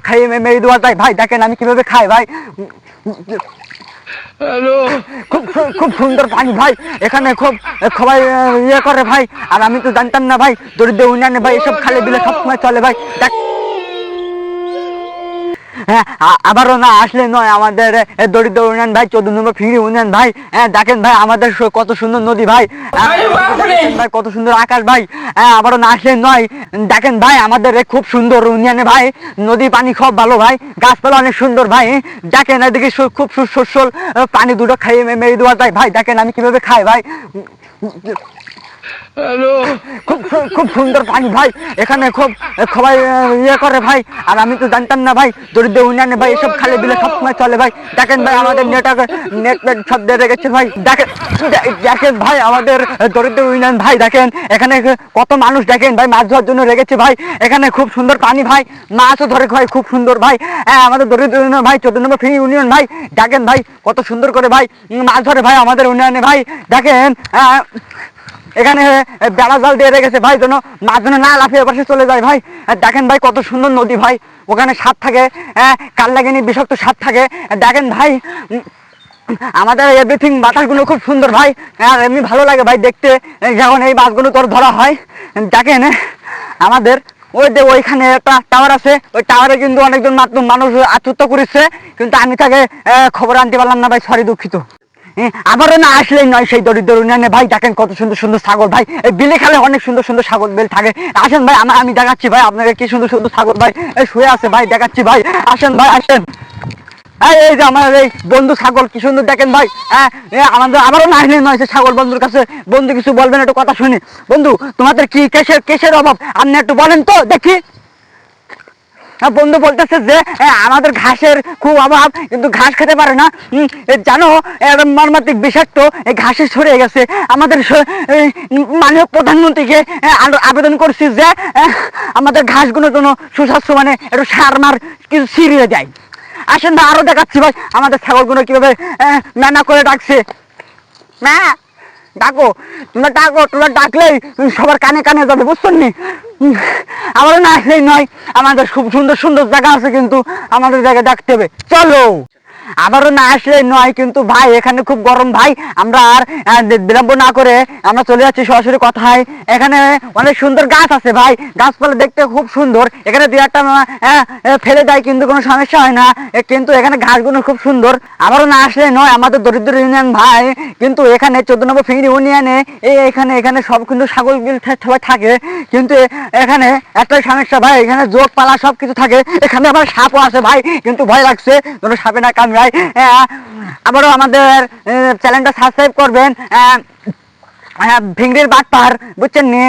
খাইয়ে মেরে দেওয়া যায় ভাই। দেখেন আমি কিভাবে খাই ভাই। হ্যালো, খুব খুব সুন্দর পানি ভাই। এখানে খুব সবাই ইয়ে করে ভাই। আর আমি তো জানতাম না ভাই দরিদ্র ইউনিয়নে ভাই এসব খালে বিলে সবসময় চলে ভাই। দেখ হ্যাঁ, আবারও না আসলে নয় আমাদের দরিদ্র ইউনিয়ন ভাই, 14 নম্বর ফিংড়ি ইউনিয়ন ভাই। হ্যাঁ দেখেন ভাই আমাদের কত সুন্দর নদী ভাই, ভাই কত সুন্দর আকাশ ভাই। হ্যাঁ আবারও না আসলে নয়। দেখেন ভাই আমাদের খুব সুন্দর ইউনিয়নে ভাই, নদী পানি খুব ভালো ভাই, গাছপালা অনেক সুন্দর ভাই। দেখেন এদিকে খুব সুসল পানি দুটো খাইয়ে মেরে দেওয়া যায় ভাই। দেখেন আমি কিভাবে খাই ভাই। হ্যালো, খুব খুব সুন্দর পানি ভাই। এখানে খুব সবাই ইয়ে করে ভাই। আর আমি তো জানতাম না ভাই দরিদ্র ইউনিয়নে ভাই এসব খালে বিলে সবসময় চলে ভাই। দেখেন ভাই আমাদের নেট সব দিয়ে রেখেছে ভাই। দেখেন দেখেন ভাই আমাদের দরিদ্র ইউনিয়ন ভাই। দেখেন এখানে কত মানুষ দেখেন ভাই মাছ ধরার জন্য রেখেছে ভাই। এখানে খুব সুন্দর পানি ভাই, মাছও ধরে ভাই খুব সুন্দর ভাই। হ্যাঁ আমাদের দরিদ্র ইউনিয়ন ভাই 14 নম্বর ফ্রি ইউনিয়ন ভাই। দেখেন ভাই কত সুন্দর করে ভাই মাছ ধরে ভাই আমাদের ইউনিয়নে ভাই। দেখেন এখানে বেড়া জাল দিয়ে রেখেছে ভাই, যেন মাছ যেন না লাফিয়ে পাশে চলে যায় ভাই। দেখেন ভাই কত সুন্দর নদী ভাই, ওখানে সাপ থাকে, কালনাগিনী বিষাক্ত সাপ থাকে। দেখেন ভাই আমাদের এভরিথিং বাতাসগুলো খুব সুন্দর ভাই। আর এমনি ভালো লাগে ভাই দেখতে যখন এই মাছগুলো তোর ধরা হয়। দেখেন আমাদের ওই যে ওইখানে একটা টাওয়ার আছে, ওই টাওয়ারে কিন্তু অনেকজন মানুষ আত্মহত্যা করেছে, কিন্তু আমি তাকে খবর আনতে পারলাম না ভাই, সরি দুঃখিত। আবারও না আসলেই নয় সেই দরিদ্র ইউনিয়নে ভাই। দেখেন কত সুন্দর সুন্দর ছাগল ভাই, এই বিলে খালে অনেক সুন্দর সুন্দর ছাগল বেল থাকে। আসেন ভাই আমি দেখাচ্ছি ভাই আপনাকে কি সুন্দর সুন্দর ছাগল ভাই শুয়ে আছে ভাই, দেখাচ্ছি ভাই। আসেন ভাই আসেন। এই যে আমার এই বন্ধু ছাগল কি সুন্দর দেখেন ভাই। হ্যাঁ আমাদের আবারও না আসলে নয় ছাগল বন্ধুর কাছে। বন্ধু কিছু বলবেন একটু কথা শুনি। বন্ধু তোমাদের কি কেসের অভাব আপনি একটু বলেন তো দেখি। বন্ধু বলতেছে যে আমাদের ঘাসের খুব অভাব, কিন্তু ঘাস খেতে পারে না। জানো মর্মান্তিক বিষাক্ত এই ঘাসে ছড়িয়ে গেছে। আমাদের মাননীয় প্রধানমন্ত্রীকে আবেদন করছি যে আমাদের ঘাসগুলোর জন্য সুস্বাস্থ্য মানে একটু সার মার কিছু ছিঁড়িয়ে যায়। আসেন না আরো দেখাচ্ছি ভাই আমাদের ছাগলগুলো কিভাবে মেনা করে ডাকছে। না ডাকো, তোমরা ডাকলেই সবার কানে কানে যাবে, বুঝছেন নি? আমারও না আসলেই নয়, আমাদের খুব সুন্দর সুন্দর জায়গা আছে, কিন্তু আমাদের জায়গায় ডাকতে হবে। চলো আবারও না আসলে নয়, কিন্তু ভাই এখানে খুব গরম ভাই। আমরা আর বিলম্ব না করে আমরা চলে যাচ্ছি সরাসরি কথায়। এখানে অনেক সুন্দর গাছ আছে ভাই, গাছপালা দেখতে খুব সুন্দর। এখানে দু একটা ফেলে দেয় কিন্তু কোনো সমস্যা হয় না, কিন্তু এখানে ঘাসগুলো খুব সুন্দর। আবারও না আসলে নয় আমাদের দরিদ্র ইউনিয়ন ভাই, কিন্তু এখানে 14 নম্বর ফিংড়ি ইউনিয়নে এখানে সব কিন্তু ছাগল সবাই থাকে, কিন্তু এখানে একটাই সমস্যা ভাই, এখানে যোগ পালা সব কিছু থাকে। এখানে আবার সাপও আছে ভাই, কিন্তু ভয় লাগছে যেন সাপে না কামড়ায়। আবারও আমাদের চ্যানেলটা সাবস্ক্রাইব করবেন, ভিংড়ির বাটপার, বুঝছেন নি?